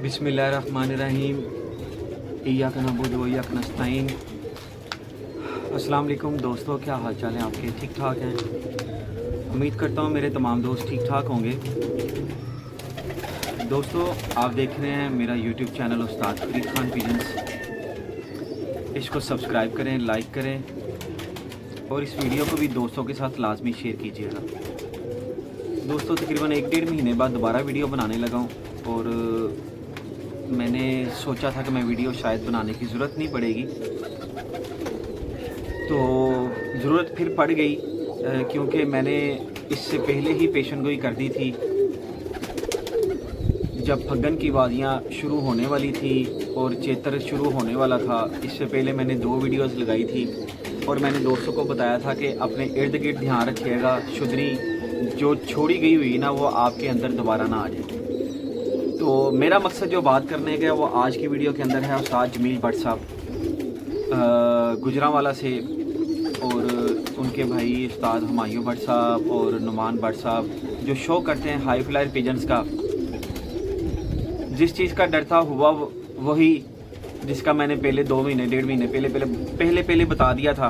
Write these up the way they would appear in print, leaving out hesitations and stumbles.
बिस्मिल्लाहिर्रहमानिर्रहीम इय्याका नअबुदु व इय्याका नस्तईन। अस्सलाम वालेकुम दोस्तों, क्या हाल चाल है आपके? ठीक ठाक हैं? उम्मीद करता हूँ मेरे तमाम दोस्त ठीक ठाक होंगे। दोस्तों, आप देख रहे हैं मेरा यूट्यूब चैनल उस्ताद फरीद खान पिजन्स। इसको सब्सक्राइब करें, लाइक करें और इस वीडियो को भी दोस्तों के साथ लाजमी शेयर कीजिएगा। दोस्तों, तकरीबन 1-1.5 महीने बाद दोबारा वीडियो बनाने लगा हूँ और मैंने सोचा था कि मैं वीडियो शायद बनाने की ज़रूरत नहीं पड़ेगी, तो ज़रूरत फिर पड़ गई क्योंकि मैंने इससे पहले ही पेशन गोई कर दी थी। जब फग्गन की वादियाँ शुरू होने वाली थी और चैत्र शुरू होने वाला था, इससे पहले मैंने 2 वीडियोस लगाई थी और मैंने दोस्तों को बताया था कि अपने इर्द गिर्द ध्यान रखिएगा, शुद्धनी जो छोड़ी गई हुई ना वो आपके अंदर दोबारा ना आ जाए। तो मेरा मकसद जो बात करने का वो आज की वीडियो के अंदर है उस्ताद जमील भट्ट साहब गुजरांवाला से, और उनके भाई उस्ताद हुमायूं भट्ट साहब और नुमान भट्ट साहब जो शो करते हैं हाई फ्लायर पिजन्स का। जिस चीज़ का डर था हुआ वही जिसका मैंने पहले 2 महीने 1.5 महीने पहले बता दिया था।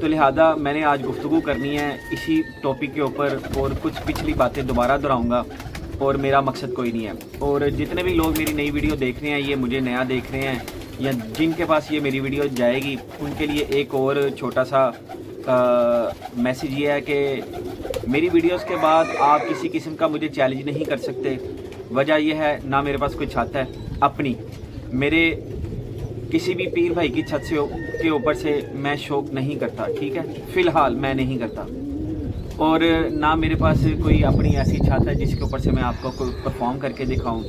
तो लिहाजा मैंने आज गुफ्तगू करनी है इसी टॉपिक के ऊपर और कुछ पिछली बातें दोबारा दोहराऊँगा और मेरा मकसद कोई नहीं है। और जितने भी लोग मेरी नई वीडियो देख रहे हैं, ये मुझे नया देख रहे हैं या जिनके पास ये मेरी वीडियो जाएगी, उनके लिए एक और छोटा सा मैसेज ये है कि मेरी वीडियोस के बाद आप किसी किस्म का मुझे चैलेंज नहीं कर सकते। वजह यह है ना मेरे पास कोई छत है अपनी, मेरे किसी भी पीर भाई की छत से के ऊपर से मैं शौक नहीं करता, ठीक है, फ़िलहाल मैं नहीं करता। और ना मेरे पास कोई अपनी ऐसी छत है जिसके ऊपर से मैं आपको कोई परफॉर्म करके दिखाऊं।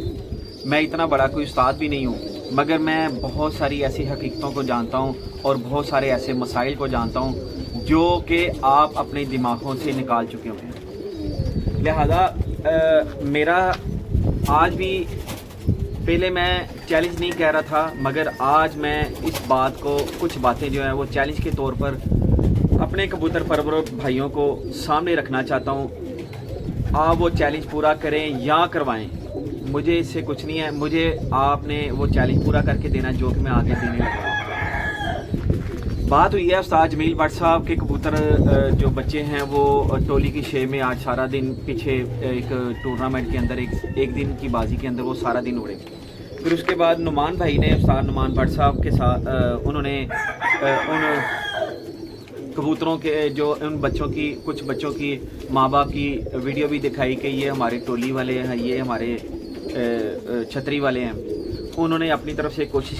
मैं इतना बड़ा कोई उस्ताद भी नहीं हूं, मगर मैं बहुत सारी ऐसी हकीकतों को जानता हूं और बहुत सारे ऐसे मसाइल को जानता हूं जो कि आप अपने दिमागों से निकाल चुके हुए हैं। लिहाजा मेरा आज भी, पहले मैं चैलेंज नहीं कह रहा था, मगर आज मैं इस बात को, कुछ बातें जो हैं वो चैलेंज के तौर पर अपने कबूतर परवर भाइयों को सामने रखना चाहता हूं। आप वो चैलेंज पूरा करें या करवाएं, मुझे इससे कुछ नहीं है, मुझे आपने वो चैलेंज पूरा करके देना जो कि मैं आगे देने लगा। बात हुई है उस्ताद जमील भट्ट साहब के कबूतर जो बच्चे हैं वो टोली की शे में आज सारा दिन, पीछे एक टूर्नामेंट के अंदर एक दिन की बाजी के अंदर वो सारा दिन उड़े। फिर उसके बाद नुमान भाई ने, उस्ताद नुमान भट्ट साहब के साथ उन्होंने उन कबूतरों के जो उन बच्चों की, कुछ बच्चों की माँ बाप की वीडियो भी दिखाई कि ये हमारे टोली वाले हैं, ये हमारे छतरी वाले हैं। उन्होंने अपनी तरफ से कोशिश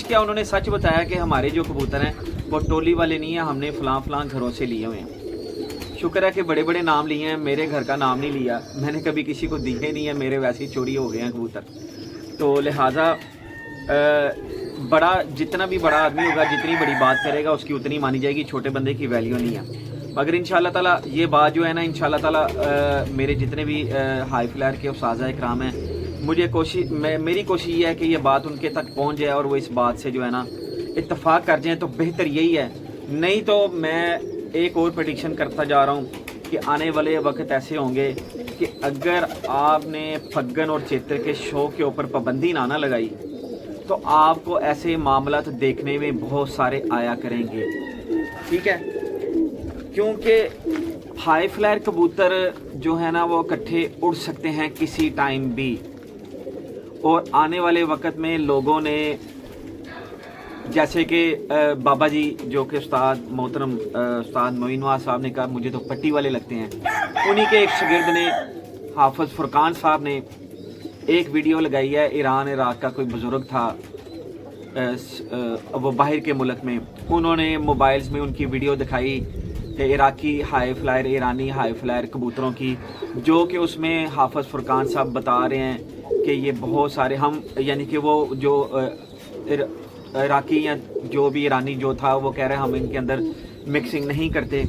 किया, उन्होंने सच बताया कि हमारे जो कबूतर हैं वो टोली वाले नहीं हैं, हमने फ़लाँ घरों से लिए हुए हैं। शुक्र है कि बड़े बड़े नाम लिए हैं, मेरे घर का नाम नहीं लिया, मैंने कभी किसी को दिए नहीं है, मेरे वैसे ही चोरी हो गए हैं कबूतर। तो लिहाजा जितना भी बड़ा आदमी होगा, जितनी बड़ी बात करेगा उसकी उतनी मानी जाएगी, छोटे बंदे की वैल्यू नहीं है। मगर इंशाल्लाह ताला ये बात जो है ना, इंशाल्लाह ताला मेरे जितने भी हाई फ्लायर के उस्ताज़ इकराम हैं, मेरी कोशिश ये है कि ये बात उनके तक पहुंच जाए और वो इस बात से जो है ना इत्तफाक कर जाएं, तो बेहतर यही है। नहीं तो मैं एक और प्रेडिक्शन करता जा रहा हूँ कि आने वाले वक्त ऐसे होंगे कि अगर आपने फग्गन और चैत्र के शो के ऊपर पाबंदी ना लगाई तो आपको ऐसे मामलात देखने में बहुत सारे आया करेंगे, ठीक है। क्योंकि हाई फ्लायर कबूतर जो है ना वो इकट्ठे उड़ सकते हैं किसी टाइम भी, और आने वाले वक्त में लोगों ने, जैसे कि बाबा जी जो कि उस्ताद मोहतरम उस्ताद मोइन नवाज साहब ने कहा मुझे तो पट्टी वाले लगते हैं, उन्हीं के एक शागिर्द ने, हाफिज फुरकान साहब ने एक वीडियो लगाई है। ईरान इराक का कोई बुज़ुर्ग था, वो बाहर के मुल्क में, उन्होंने मोबाइल्स में उनकी वीडियो दिखाई कि इराकी हाई फ्लायर, ईरानी हाई फ्लायर कबूतरों की, जो कि उसमें हाफिज फुरकान साहब बता रहे हैं कि ये बहुत सारे हम, यानी कि वो जो इराकी या जो भी ईरानी जो था वो कह रहे हैं हम इनके अंदर मिक्सिंग नहीं करते,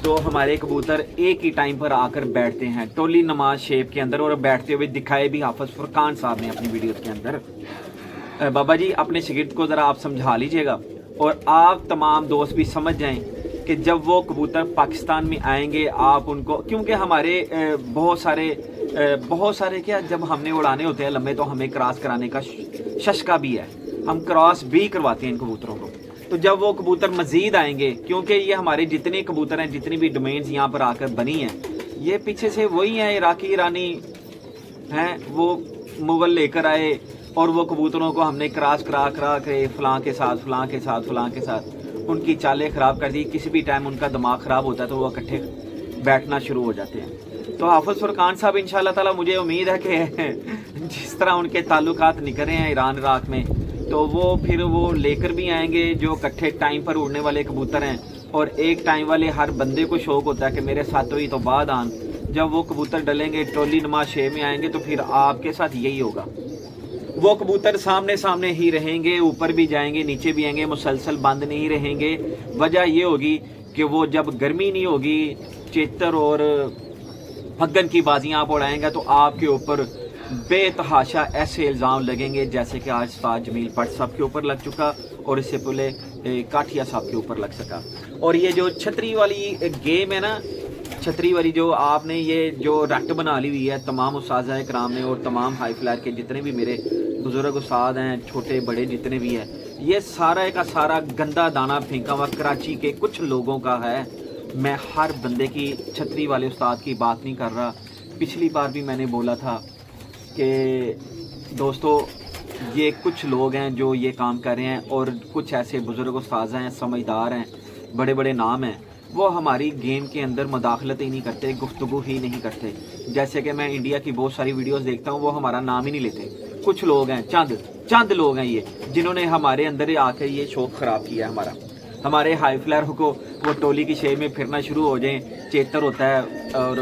तो हमारे कबूतर एक ही टाइम पर आकर बैठते हैं टोली नमाज शेप के अंदर, और बैठते हुए दिखाए भी हाफिज फुरकान साहब ने अपनी वीडियो के अंदर। बाबा जी अपने शागिर्द को ज़रा आप समझा लीजिएगा और आप तमाम दोस्त भी समझ जाएं कि जब वो कबूतर पाकिस्तान में आएंगे आप उनको, क्योंकि हमारे बहुत सारे बहुत सारे क्या जब हमने उड़ाने होते हैं लंबे तो हमें क्रॉस कराने का शशका भी है, हम क्रॉस भी करवाते हैं इन कबूतरों को। तो जब वो कबूतर मज़ीद आएंगे, क्योंकि ये हमारे जितने कबूतर हैं, जितनी भी डोमेन्स यहाँ पर आकर बनी हैं, ये पीछे से वही हैं इराकी ईरानी हैं, वो मुगल लेकर आए और वो कबूतरों को हमने क्रॉस करा करा के फलां के साथ फलां के साथ फलां के साथ उनकी चालें ख़राब कर दी। किसी भी टाइम उनका दिमाग ख़राब होता है तो वो इकट्ठे बैठना शुरू हो जाते हैं। तो हाफिज़ फुरकान साहब इंशाल्लाह ताला मुझे उम्मीद है कि जिस तरह उनके ताल्लुकात निकले हैं ईरान इराक में, तो वो फिर वो लेकर भी आएंगे जो इकट्ठे टाइम पर उड़ने वाले कबूतर हैं। और एक टाइम वाले हर बंदे को शौक़ होता है कि मेरे साथ ही तो बाद आन, जब वो कबूतर डलेंगे टोली नुमा शेप में आएंगे तो फिर आपके साथ यही होगा। वो कबूतर सामने सामने ही रहेंगे, ऊपर भी जाएंगे नीचे भी आएंगे, मुसलसल बंद नहीं रहेंगे। वजह ये होगी कि वो जब गर्मी नहीं होगी, चेतर और फग्गन की बाजियाँ आप उड़ाएंगे तो आपके ऊपर बेतहाशा ऐसे इल्ज़ाम लगेंगे जैसे कि आज उस्ताद जमील भट्ट साहब के ऊपर लग चुका और इससे पहले काठिया साहब के ऊपर लग सका। और ये जो छतरी वाली गेम है ना, छतरी वाली जो आपने ये जो रट बना ली हुई है तमाम उस्ताद कराम ने और तमाम हाई फ्लायर के जितने भी मेरे बुजुर्ग उस्ताद हैं, छोटे बड़े जितने भी हैं, ये सारा का सारा गंदा दाना फेंका हुआ कराची के कुछ लोगों का है। मैं हर बंदे की छतरी वाले उस्ताद की बात नहीं कर रहा। पिछली बार भी मैंने बोला था कि दोस्तों ये कुछ लोग हैं जो ये काम कर रहे हैं और कुछ ऐसे बुज़ुर्ग उस्ताद हैं, समझदार हैं, बड़े बड़े नाम हैं, वो हमारी गेम के अंदर मुदाखलत ही नहीं करते, गुफ्तगू ही नहीं करते। जैसे कि मैं इंडिया की बहुत सारी वीडियोस देखता हूँ, वो हमारा नाम ही नहीं लेते। कुछ लोग हैं, चंद लोग हैं ये, जिन्होंने हमारे अंदर आकर ये शौक़ ख़राब किया है हमारे हाई फ्लायर को। वो टोली की शेप में फिरना शुरू हो जाएं, चेतर होता है और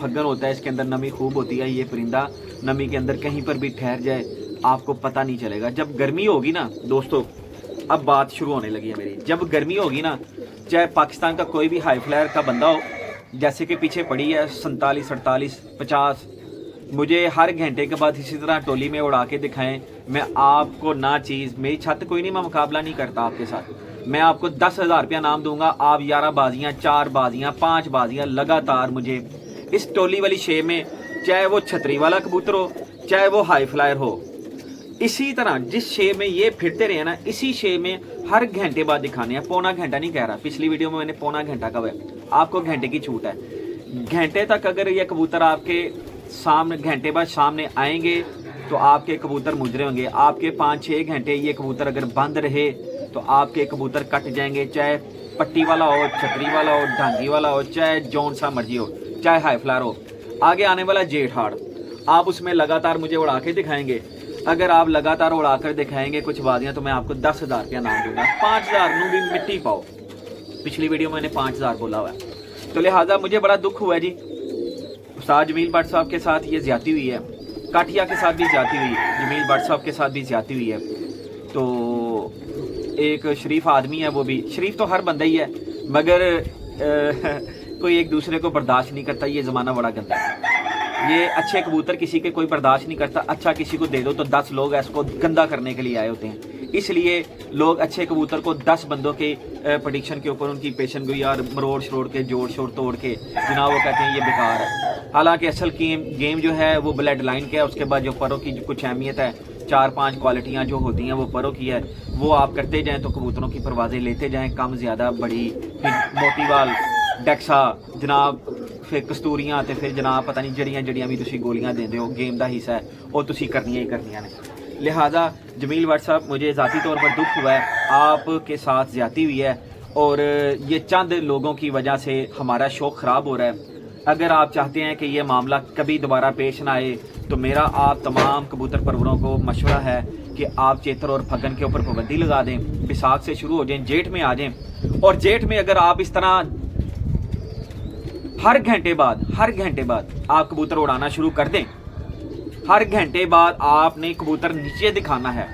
फग्गन होता है, इसके अंदर नमी खूब होती है। ये परिंदा नमी के अंदर कहीं पर भी ठहर जाए आपको पता नहीं चलेगा। जब गर्मी होगी ना दोस्तों, अब बात शुरू होने लगी है मेरी, जब गर्मी होगी ना, चाहे पाकिस्तान का कोई भी हाई फ्लायर का बंदा हो, जैसे कि पीछे पड़ी है 47, 48, 50, मुझे हर घंटे के बाद इसी तरह टोली में उड़ा के दिखाएं, मैं आपको ना चीज़, मेरी छत कोई नहीं, मैं मुकाबला नहीं करता आपके साथ, मैं आपको 10,000 रुपया नाम दूंगा, आप 11 बाजियाँ, 4 बाजियाँ, 5 बाजियाँ लगातार मुझे इस टोली वाली शेप में, चाहे वो छतरी वाला कबूतर हो, चाहे वो हाई फ्लायर हो, इसी तरह जिस शेप में ये फिरते रहे ना, इसी शेप में हर घंटे बाद दिखाने हैं। पौना घंटा नहीं कह रहा, पिछली वीडियो में मैंने पौना घंटा का आपको घंटे की छूट है। घंटे तक अगर ये कबूतर आपके सामने घंटे बाद सामने आएंगे तो आपके कबूतर मुजरे होंगे। आपके 5-6 घंटे ये कबूतर अगर बंद रहे तो आपके कबूतर कट जाएंगे, चाहे पट्टी वाला हो, छतरी वाला हो, ढांगी वाला हो, चाहे जौन सा मर्जी हो, चाहे हाई फ्लायर हो। आगे आने वाला जेठ हाड़, आप उसमें लगातार मुझे उड़ा के दिखाएंगे। अगर आप लगातार उड़ा कर दिखाएंगे कुछ बाजियाँ तो मैं आपको 10,000 रुपया नाम दूंगा। 5,000 नू भी मिट्टी पाओ, पिछली वीडियो में मैंने 5,000 बोला हुआ है। तो लिहाजा मुझे बड़ा दुख हुआ है जी, उस्ताद जमील भट्ट साहब के साथ ये ज्यादती हुई है, काठिया के साथ भी ज्यादती हुई है, जमील भट्ट साहब के साथ भी ज्यादती हुई है। तो एक शरीफ आदमी है, वो भी शरीफ तो हर बंदा ही है, मगर कोई एक दूसरे को बर्दाश्त नहीं करता। ये ज़माना बड़ा गंदा है, ये अच्छे कबूतर किसी के कोई बर्दाश्त नहीं करता। अच्छा किसी को दे दो तो 10 लोग इसको गंदा करने के लिए आए होते हैं। इसलिए लोग अच्छे कबूतर को 10 बंदों के प्रेडिक्शन के ऊपर उनकी पेशन गोई और मरोड़ शरोड़ के जोड़ शोड़ तोड़ के जनाब वो कहते हैं ये बेकार है। हालांकि असल गेम जो है वो ब्लड लाइन का है, उसके बाद जो परों की कुछ अहमियत है, 4-5 क्वालिटियाँ जो होती हैं वो परों की है, वो आप करते जाएँ तो कबूतरों की परवाज़ें लेते जाएँ, कम ज़्यादा बड़ी, फिर मोटीवाल, डेक्सा जनाब, फिर कस्तूरियाँ, तो फिर जनाब पता नहीं जड़ियाँ भी तुसी गोलियाँ देंदे हो, गेम का हिस्सा है और तुसी करनियाँ ही करनियाँ ने। लिहाजा जमील भट्ट साहब मुझे ज़ाती तौर पर दुख हुआ है, आपके साथ ज़्यादती हुई है और ये चंद लोगों की वजह से हमारा शौक़ ख़राब हो रहा है। अगर आप चाहते हैं कि ये मामला कभी दोबारा पेश ना आए तो मेरा आप तमाम कबूतर परवरों को मशवरा है कि आप चेतर और फग्गन के ऊपर पाबंदी लगा दें, बैसाख से शुरू हो जाएं, जेठ में आ जाएं। और जेठ में अगर आप इस तरह हर घंटे बाद आप कबूतर उड़ाना शुरू कर दें, हर घंटे बाद आपने कबूतर नीचे दिखाना है।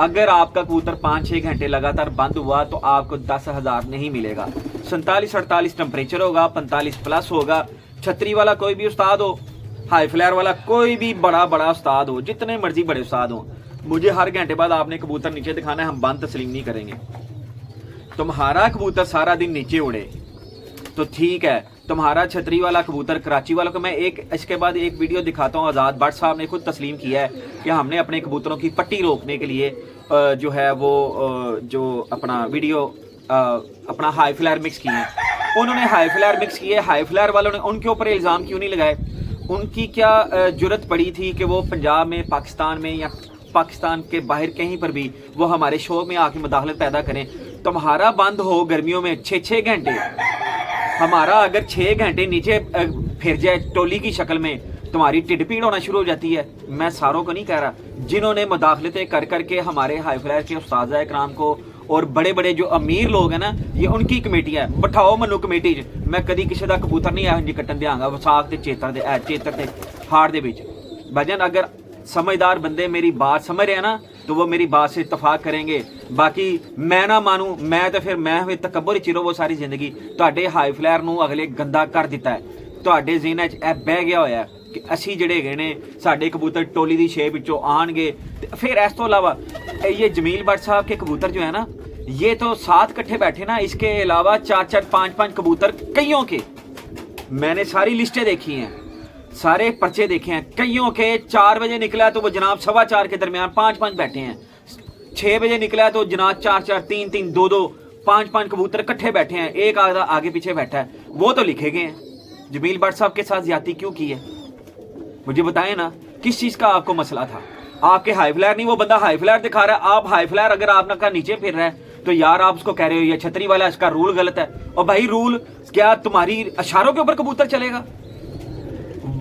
अगर आपका कबूतर 5-6 घंटे लगातार बंद हुआ तो आपको 10,000 नहीं मिलेगा। 47-48 टेम्परेचर होगा, 45 प्लस होगा। छतरी वाला कोई भी उस्ताद हो, हाई फ्लायर वाला कोई भी बड़ा उस्ताद हो, जितने मर्जी बड़े उस्ताद हो, मुझे हर घंटे बाद आपने कबूतर नीचे दिखाना है। हम बंद तस्लीम नहीं करेंगे। तुम्हारा कबूतर सारा दिन नीचे उड़े, तो ठीक है, तुम्हारा छतरी वाला कबूतर कराची वालों को मैं इसके बाद एक वीडियो दिखाता हूँ। आज़ाद भट्ट साहब ने खुद तस्लीम किया है कि हमने अपने कबूतरों की पट्टी रोकने के लिए जो है वो जो अपना वीडियो अपना हाई फ्लायर मिक्स किए हैं। उन्होंने हाई फ्लायर मिक्स किए, हाई फ्लायर वालों ने उनके ऊपर इल्ज़ाम क्यों नहीं लगाए? उनकी क्या जुर्रत पड़ी थी कि वो पंजाब में, पाकिस्तान में या पाकिस्तान के बाहर कहीं पर भी वो हमारे शो में आके मुदाखलत पैदा करें? तुम्हारा बंद हो गर्मियों में 6-6 घंटे, हमारा अगर 6 घंटे नीचे फिर जाए टोली की शक्ल में, तुम्हारी टिड पीड़ होना शुरू हो जाती है। मैं सारों को नहीं कह रहा, जिन्होंने मुदाखलतें कर करके हमारे हाई फ्लायर के उस्ताद इकराम को और बड़े बड़े जो अमीर लोग हैं ना, ये उनकी कमेटी है। बिठाओ मनु कमेटी च, मैं कभी किसी का कबूतर नहीं आया जी कट्टन देंगा विसाख के चेतर के हाड़ दे विच। भजन अगर समझदार बंदे मेरी बात समझ रहे हैं ना, तो वो मेरी बात से इतफाक करेंगे। बाकी मैं ना मानूं, मैं तो फिर मैं हुए तकब्बुर चिरो वो सारी जिंदगी ਤੁਹਾਡੇ ਹਾਈ ਫਲਾਇਰ ਨੂੰ ਅਗਲੇ ਗੰਦਾ ਕਰ ਦਿੱਤਾ ਹੈ। ਤੁਹਾਡੇ ਜ਼ਿਹਨਾਂ 'ਚ ਇਹ ਬਹਿ ਗਿਆ ਹੋਇਆ ਕਿ ਅਸੀਂ ਜਿਹੜੇ ਹੈਗੇ ਨੇ ਸਾਡੇ ਕਬੂतर ਟੋਲੀ ਦੀ ਸ਼ੇਪ ਵਿੱਚੋਂ ਆਣਗੇ। फिर इस तो अलावा ये जमील भट्ट साहब के कबूतर जो है ना, ये तो 7 इकट्ठे बैठे ना, इसके अलावा 4-4, 5-5 कबूतर कईयों के, मैंने सारी लिस्टें देखी हैं, सारे पर्चे देखे हैं। कईयों के 4 बजे निकला तो वो जनाब 4:15 के दरमियान 5-5 बैठे हैं। 6 बजे निकला तो जनाब 4-4, 3-3, 2-2, 5-5 कबूतर इकट्ठे बैठे हैं। एक आगे पीछे बैठा है, वो तो लिखे गए हैं। जमील भट्ट साहब के साथ ज्यादती क्यों की है? मुझे बताएं ना, किस चीज़ का आपको मसला था? आपके हाई फ्लायर नहीं, वो बंदा हाई फ्लायर दिखा रहा है, आप हाई फ्लायर अगर आपने का नीचे फिर रहा है तो यार आप उसको कह रहे हो ये छतरी वाला, इसका रूल गलत है। और भाई रूल क्या तुम्हारी इशारों के ऊपर कबूतर चलेगा?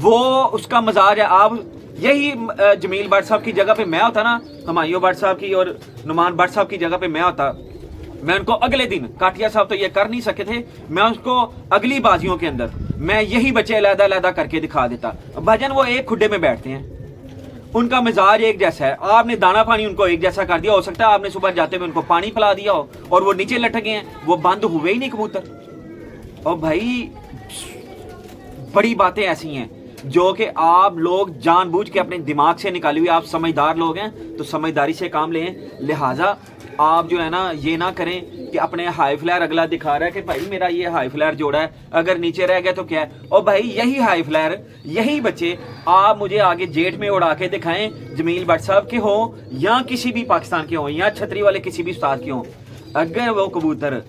वो उसका मजाज है। आप यही जमील भट्ट साहब की जगह पे मैं होता ना, हुमायूं भट्ट साहब की और नुमान भट्ट साहब की जगह पे मैं होता, मैं उनको अगले दिन, काटिया साहब तो ये कर नहीं सके थे, मैं उसको अगली बाजियों के अंदर मैं यही बच्चे अलग-अलग करके दिखा देता। भजन वो एक खुड्डे में बैठते हैं, उनका मिजाज एक जैसा है। आपने दाना पानी उनको एक जैसा कर दिया, हो सकता है आपने सुबह जाते हुए उनको पानी पिला दिया हो और वो नीचे लटक गए हैं, वो बंद हुए ही नहीं कबूतर। और भाई बड़ी बातें ऐसी हैं जो कि आप लोग जानबूझ के अपने दिमाग से निकाली हुई, आप समझदार लोग हैं तो समझदारी से काम लें। लिहाजा आप जो है ना ये ना करें कि अपने हाई फ्लायर अगला दिखा रहा है कि भाई मेरा ये हाई फ्लायर जोड़ा है, अगर नीचे रह गया तो क्या है। और भाई यही हाई फ्लायर, यही बच्चे आप मुझे आगे जेट में उड़ा के दिखाएं, जमील भट्ट साहब के हों या किसी भी पाकिस्तान के हों या छतरी वाले किसी भी उस्ताद के हों, अगर वो कबूतर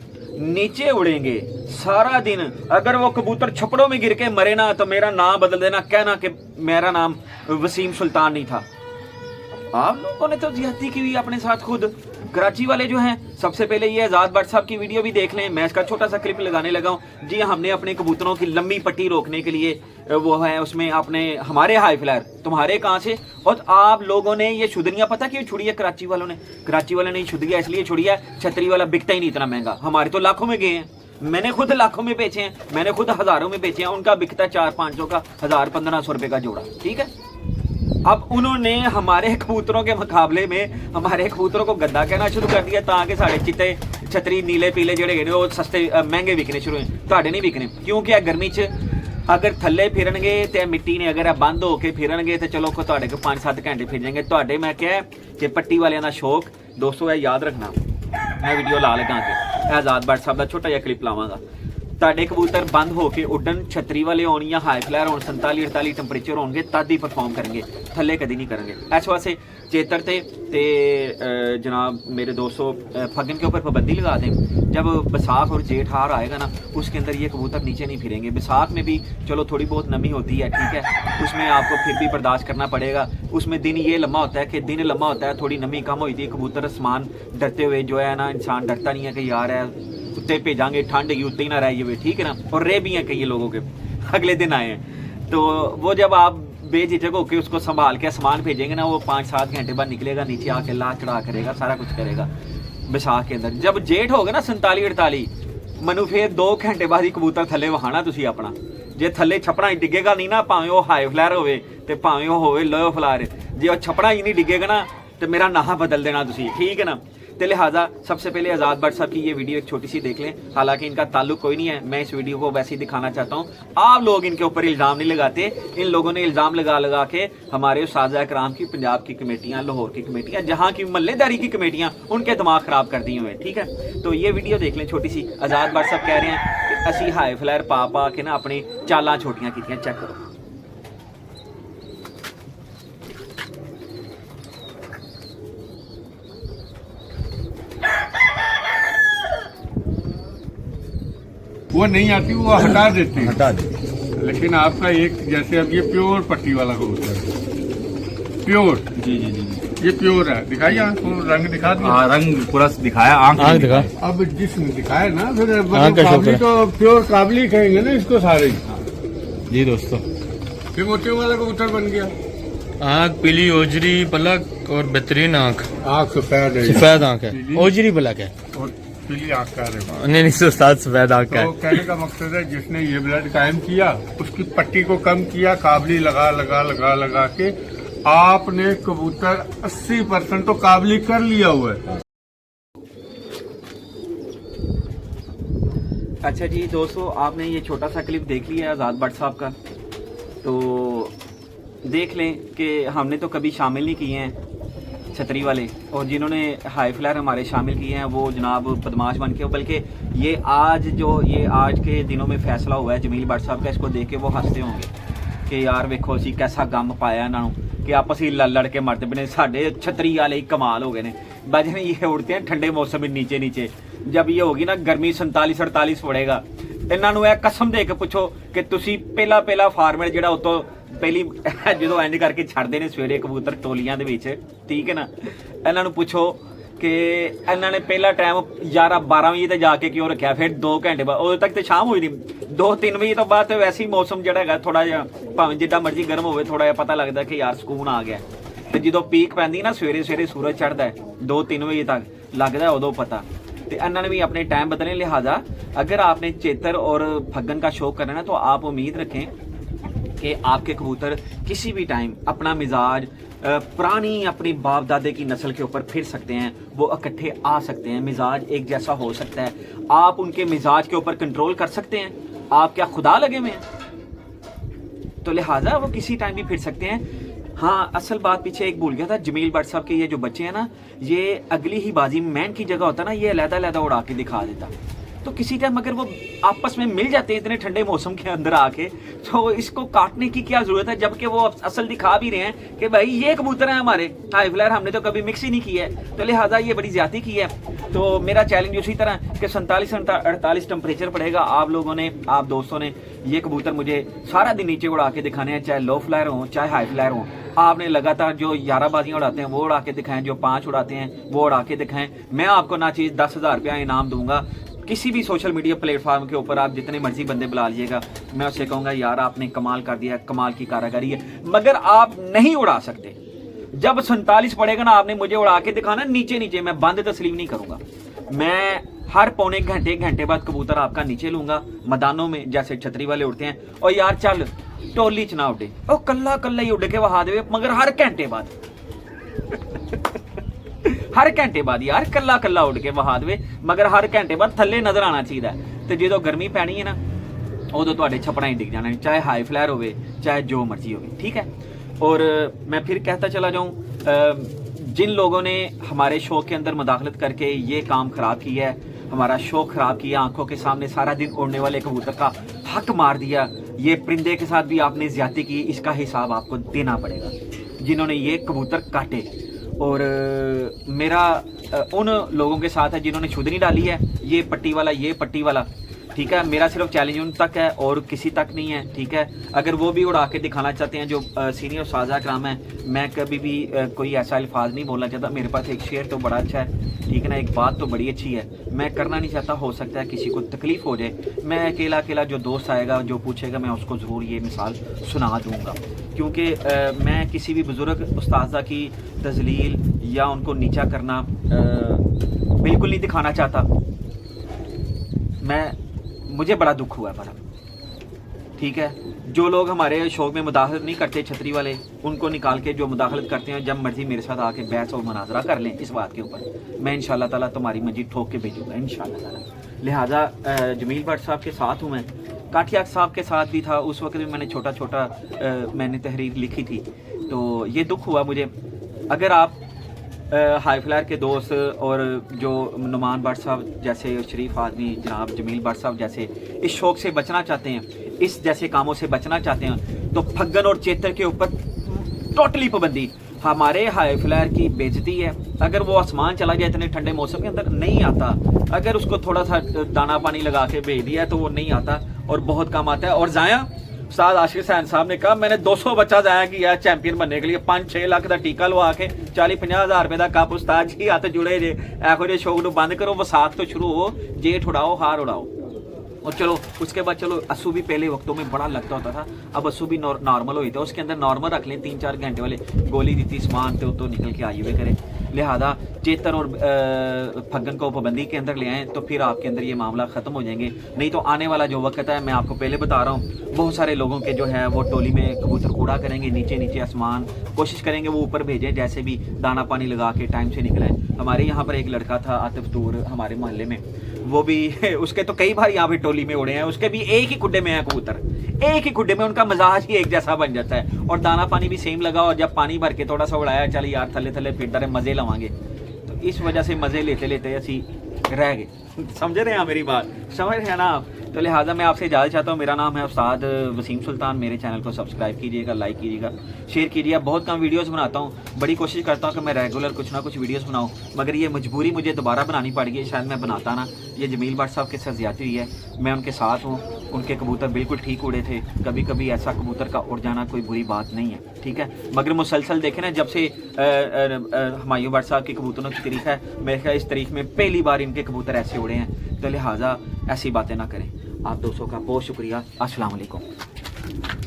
नीचे उड़ेंगे सारा दिन, अगर वो कबूतर छपड़ों में गिर के मरे ना तो मेरा नाम बदल देना, कहना कि मेरा नाम वसीम सुल्तान नहीं था। आप लोगों ने तो ज्यादती की हुई अपने साथ खुद। कराची वाले जो हैं, सबसे पहले ये आज़ाद भट्ट साहब की वीडियो भी देख लें, मैं इसका छोटा सा क्लिप लगाने लगा हूँ जी। हमने अपने कबूतरों की लंबी पट्टी रोकने के लिए वो है, उसमें आपने हमारे हाई फ्लायर तुम्हारे कहाँ से, और आप लोगों ने ये शुदरियाँ पता क्यों छुड़ी है? कराची वालों ने, कराची वालों ने शुदरियाँ इसलिए छुड़ी है, छतरी वाला बिकता ही नहीं इतना महंगा। हमारे तो लाखों में गए हैं, मैंने खुद लाखों में बेचे हैं, मैंने खुद हज़ारों में बेचे हैं, उनका बिकता 400-500 का, 1000-1500 रुपये का जोड़ा, ठीक है। अब उन्होंने हमारे कबूतरों के मुकाबले में हमारे कबूतरों को गद्दा कहना शुरू कर दिया ताकि साढ़े चिट्टे छतरी नीले पीले जेड़े ने वो सस्ते महंगे विकने शुरू हुए, तुहाडे नहीं विकने। क्योंकि गर्मी च अगर थल्ले फिरनगे तो मिट्टी ने अगर बंद होके फिरनगे तो चलो तुहाडे को 5-7 घंटे फिर जाएंगे। तुहाडे मैं क्या कि पट्टी वालियां दा शौक दोस्तों है, याद रखना। मैं वीडियो ला लगा के आज़ाद भट्ट साहब का छोटा जिहा क्लिप लावांगा। ਤੁਹਾਡੇ ਕਬੂतर बंद होके उड्डन, छतरी वाले होण या हाई फ्लायर होण, 47-48 टैंपरेचर होणगे तद ही परफॉर्म करेंगे, थल्ले कभी नहीं करेंगे। इस वास्ते चेतर ते जनाब मेरे दोस्तों फगन के ऊपर पाबंदी लगा दें। जब बैसाख और जेठ हार आएगा ना, उसके अंदर ये कबूतर नीचे नहीं फिरेंगे। बैसाख में भी चलो थोड़ी बहुत नमी होती है, ठीक है, उसमें आपको फिर भी बर्दाश्त करना पड़ेगा। उसमें दिन ये लम्बा होता है कि दिन लम्बा होता है, थोड़ी नमी कम होती है, कबूतर आसमान डरते हुए जो है ना, इंसान डरता नहीं है कि यार है उत्ते भेजांगे ठंड की उत्ते ही ना रह जाए, ठीक है ना। और रह भी हैं कई लोगों के, अगले दिन आए हैं तो वो जब आप बेझिझक होकर उसको संभाल के आसमान भेजेंगे ना, वो 5-7 घंटे बाद निकलेगा, नीचे आके ला चढ़ा करेगा, सारा कुछ करेगा बैसाख के अंदर। जब जेठ होगा ना 47-48, मनु फिर 2 घंटे बाद ही कबूतर थले वहाना तुसी अपना। जे थले छपड़ा ही डिगेगा नहीं ना, भावें वो हाई फ्लायर होवे ते भावें वो होवे लो फ्लायर, जे वो छपड़ा ही नहीं डिगेगा ना तो मेरा नाम बदल देना तुसी, ठीक है ना। तो लिहाजा सबसे पहले आज़ाद भट्ट साहब की ये वीडियो एक छोटी सी देख लें। हालांकि इनका ताल्लुक कोई नहीं है, मैं इस वीडियो को वैसे ही दिखाना चाहता हूँ। आप लोग इनके ऊपर इल्ज़ाम नहीं लगाते, इन लोगों ने इल्ज़ाम लगा के हमारे उस्ताद कराम की पंजाब की कमेटियाँ, लाहौर की कमेटियाँ, जहाँ की महल्लेदारी की कमेटियाँ, उनके दिमाग ख़राब कर दिए हुए हैं। ठीक है, तो ये वीडियो देख लें छोटी सी। आज़ाद भट्ट साहब कह रहे हैं कि असी हाई फ्लायर पा के ना अपनी चालां छोटियां कीतियां। चेक करो। वो नहीं आती, वो हटा देते हैं। हटा दे। लेकिन आपका एक जैसे अब ये प्योर पट्टी वाला कबूतर है, प्योर। जी जी जी, ये प्योर है। दिखाइए आंख को, रंग दिखा दिया। हाँ, रंग पूरा दिखाया, आंख दिखा। अब जिसने दिखाया ना, फिर आंख का शौक काबली है। तो प्योर काबली कहेंगे ना इसको सारे। जी दोस्तों, फिर मोटे वाला कबूतर बन गया। आँख पीली, ओजरी, पलक और बेहतरीन आँख, आंख सफेद है, सफेद आँख है, पीली। ओजरी पलक है। और पीली आंख का है। नहीं नहीं उस्ताद, सफेद आँख का तो है। कहने का मकसद है जिसने ये ब्लड कायम किया, उसकी पट्टी को कम किया, काबली लगा के आपने कबूतर 80% तो काबली कर लिया हुआ है। अच्छा जी दोस्तों, आपने ये छोटा सा क्लिप देख लिया आज़ाद भट्ट साहब का, तो देख लें कि हमने तो कभी शामिल नहीं किए हैं छतरी वाले, और जिन्होंने हाई फ्लायर हमारे शामिल किए हैं वो जनाब बदमाश बन के, बल्कि ये आज के दिनों में फैसला हुआ है जमील भट्ट साहब का, इसको देख के वो हंसते होंगे कि यार वेखो असी कैसा गम पाया इन्होंने कि आपस ही लड़ के मरते बने, साढ़े छतरी वाले ही कमाल हो गए ने। बजने ये उड़ते हैं ठंडे मौसम में नीचे, जब ये होगी ना गर्मी 47-48 पड़ेगा, इन्होंने यह कसम दे के पूछो कि तुसी पहला फार्मेट जिहड़ा उतों पहली जो एंड करके छड़ते हैं सवेरे कबूतर टोलियां दे विच, ठीक है ना, इन्हों पुछो कि इन्होंने पहला टाइम 11-12 बजे तक जाके क्यों रखा, फिर 2 घंटे बाद उदों तक तो शाम हुई नहीं, 2-3 बजे तो बाद तो वैसे ही मौसम जिहड़ा है थोड़ा जिहा भावें जिड्डा मर्जी गर्म होवे, थोड़ा जिहा पता लगता कि यार सुकून आ गया। तो जो पीक पैंदी ना सवेरे सूरज चढ़ता है 2-3 बजे तक लगता है, उदों पता। तो इन्होंने भी अपने टाइम बदलने, लिहाजा अगर आपने चेतर और फग्गन का शौक करना है तो आप उम्मीद रखें कि आपके कबूतर किसी भी टाइम अपना मिजाज पुरानी अपनी बाप दादे की नस्ल के ऊपर फिर सकते हैं, वो इकट्ठे आ सकते हैं, मिजाज एक जैसा हो सकता है, आप उनके मिजाज के ऊपर कंट्रोल कर सकते हैं। आप क्या खुदा लगे हुए हैं? तो लिहाजा वो किसी टाइम भी फिर सकते हैं। हाँ, असल बात पीछे एक भूल गया था, जमील भट्ट साहब के ये जो बच्चे हैं ना, ये अगली ही बाजी में मैन की जगह होता ना, ये अलग उड़ा के दिखा देता। तो किसी टाइम अगर वो आपस में मिल जाते हैं इतने ठंडे मौसम के अंदर आके, तो इसको काटने की क्या जरूरत है, जबकि वो असल दिखा भी रहे हैं कि भाई ये कबूतर है हमारे हाई फ्लायर, हमने तो कभी मिक्स ही नहीं किया है, तो लिहाजा ये बड़ी ज्यादती की है। तो मेरा चैलेंज उसी तरह कि 47-48 टेम्परेचर पड़ेगा, आप लोगों ने, आप दोस्तों ने ये कबूतर मुझे सारा दिन नीचे उड़ा के दिखाने हैं, चाहे लो फ्लायर हो चाहे हाई फ्लायर हो। आपने लगातार जो 11 बाजियाँ उड़ाते हैं वो उड़ा के दिखाएं, जो 5 उड़ाते हैं वो उड़ा के दिखाएं। मैं आपको ना चीज़ 10,000 रुपया इनाम दूंगा। किसी भी सोशल मीडिया प्लेटफार्म के ऊपर आप जितने मर्जी बंदे बुला लीजिएगा, मैं उससे कहूँगा यार आपने कमाल कर दिया, कमाल की कारागरी है, मगर आप नहीं उड़ा सकते। जब 47 पड़ेगा ना, आपने मुझे उड़ा के दिखाना नीचे, मैं बंद तस्लीम नहीं करूँगा। मैं हर पौने घंटे बाद कबूतर आपका नीचे लूँगा मैदानों में, जैसे छतरी वाले उड़ते हैं। और यार चल टोली च ना उड़े, और कल्ला ही उड़ के वहा दे, मगर हर घंटे बाद हर घंटे बाद यार कल्ला उड़ के वहा दे, मगर हर घंटे बाद थल्ले नजर आना चाहिए। तो जो गर्मी पैनी है ना, उदों तुहाडे छपड़ा ही दिख जाना, चाहे हाई फ्लायर हो चाहे जो मर्जी हो, ठीक है। और मैं फिर कहता चला जाऊँ, जिन लोगों ने हमारे शो के अंदर मुदाखलत करके ये काम खराब किया है, हमारा शो खराब किया, आंखों के सामने सारा दिन उड़ने वाले कबूतर का हक मार दिया, ये परिंदे के साथ भी आपने ज्यादती की, इसका हिसाब आपको देना पड़ेगा, जिन्होंने ये कबूतर काटे। और मेरा उन लोगों के साथ है जिन्होंने शुद्धनी डाली है, ये पट्टी वाला, ठीक है। मेरा सिर्फ चैलेंज उन तक है और किसी तक नहीं है, ठीक है। अगर वो भी उड़ा के दिखाना चाहते हैं, जो सीनियर उस्ताद कराम है, मैं कभी भी कोई ऐसा अल्फाज नहीं बोलना चाहता। मेरे पास एक शेर तो बड़ा अच्छा है, ठीक है ना, एक बात तो बड़ी अच्छी है, मैं करना नहीं चाहता, हो सकता है किसी को तकलीफ हो जाए। मैं अकेला जो दोस्त आएगा जो पूछेगा, मैं उसको ज़रूर ये मिसाल सुना दूँगा, क्योंकि मैं किसी भी बुज़ुर्ग उस्तादा की तजलील या उनको नीचा करना बिल्कुल नहीं दिखाना चाहता। मुझे बड़ा दुख हुआ है बड़ा, ठीक है। जो लोग हमारे शौक में मुदाखलत नहीं करते छतरी वाले, उनको निकाल के जो मुदाखलत करते हैं जब मर्जी मेरे साथ आके बहस और मुनाजरा कर लें इस बात के ऊपर। मैं इंशाल्लाह ताला तुम्हारी मंजी ठोक के भेजूंगा इंशाल्लाह ताला। लिहाजा जमील भट्ट साहब के साथ हूँ मैं, काठिया साहब के साथ भी था, उस वक्त भी मैंने छोटा छोटा मैंने तहरीर लिखी थी। तो ये दुख हुआ मुझे। अगर आप हाई फ्लायर के दोस्त और जो नुमान भट्ट साहब जैसे शरीफ आदमी जनाब जमील भट्ट साहब जैसे इस शौक से बचना चाहते हैं, इस जैसे कामों से बचना चाहते हैं, तो फग्गन और चेतर के ऊपर टोटली पाबंदी। हमारे हाई फ्लायर की बेइज्जती है। अगर वो आसमान चला जाए इतने ठंडे मौसम के अंदर नहीं आता, अगर उसको थोड़ा सा दाना पानी लगा के भेज दिया तो वो नहीं आता और बहुत कम आता है। और जाया उस्ताद आशिक हुसैन साहब ने कहा मैंने 200 बच्चा जाया किया चैंपियन बनने के लिए, 5-6 लाख का टीका लवा के 40-50 हज़ार रुपए का कप। उस्ताद जी हथ जुड़े जे, ऐहो जे शौक नूं बंद करो, वसाख तो शुरू हो, जेठ उड़ाओ हार उड़ाओ। और चलो उसके बाद चलो अस्सू भी पहले वक्तों में बड़ा लगता होता था, अब अस्सू भी नॉर्मल होता है, उसके अंदर नॉर्मल रख लें, 3-4 घंटे वाले गोली दी थी सामान तो निकल के आई हुए करे। लिहाजा चेतर और फग्गन को पाबंदी के अंदर ले आएँ तो फिर आपके अंदर ये मामला ख़त्म हो जाएंगे। नहीं तो आने वाला जो वक्त है, मैं आपको पहले बता रहा हूँ, बहुत सारे लोगों के जो है वो टोली में कबूतर कूड़ा करेंगे, नीचे नीचे आसमान कोशिश करेंगे वो ऊपर भेजें, जैसे भी दाना पानी लगा के टाइम से निकले। हमारे यहाँ पर एक लड़का था आतिफ तूर हमारे मोहल्ले में, वो भी उसके तो कई बार यहाँ पे टोली में उड़े हैं, उसके भी एक ही खुड्डे में है कबूतर, एक ही खुड्डे में, उनका मिजाज ही एक जैसा बन जाता है और दाना पानी भी सेम लगा। और जब पानी भर के थोड़ा सा उड़ाया, चल यार थले थले फिरता रहे, मजे लवांगे, तो इस वजह से मजे लेते लेते असी रह गए। समझ रहे हैं मेरी बात, समझ रहे हैं ना आप? तो लिहाजा मैं आपसे इजाज़त चाहता हूँ। मेरा नाम है उस्ताद वसीम सुल्तान। मेरे चैनल को सब्सक्राइब कीजिएगा, लाइक कीजिएगा, शेयर कीजिएगा। बहुत कम वीडियोस बनाता हूँ, बड़ी कोशिश करता हूँ कि मैं रेगुलर कुछ ना कुछ वीडियोस बनाऊँ, मगर ये मजबूरी मुझे दोबारा बनानी पड़ गई, शायद मैं बनाता ना। ये जमील भट्ट साहब के साथ ज़्यादती हुई है, मैं उनके साथ हूँ, उनके कबूतर बिल्कुल ठीक उड़े थे। कभी कभी ऐसा कबूतर का उड़ जाना कोई बुरी बात नहीं है, ठीक है, मगर मुसलसल देखें ना, जब से हुमायूं भट्ट साहब के कबूतरों की तारीख है, मेरे ख्याल इस तारीख में पहली बार इनके कबूतर ऐसे उड़े हैं। तो लिहाजा ऐसी बातें ना करें। आप दोस्तों का बहुत शुक्रिया। अस्सलाम वालेकुम।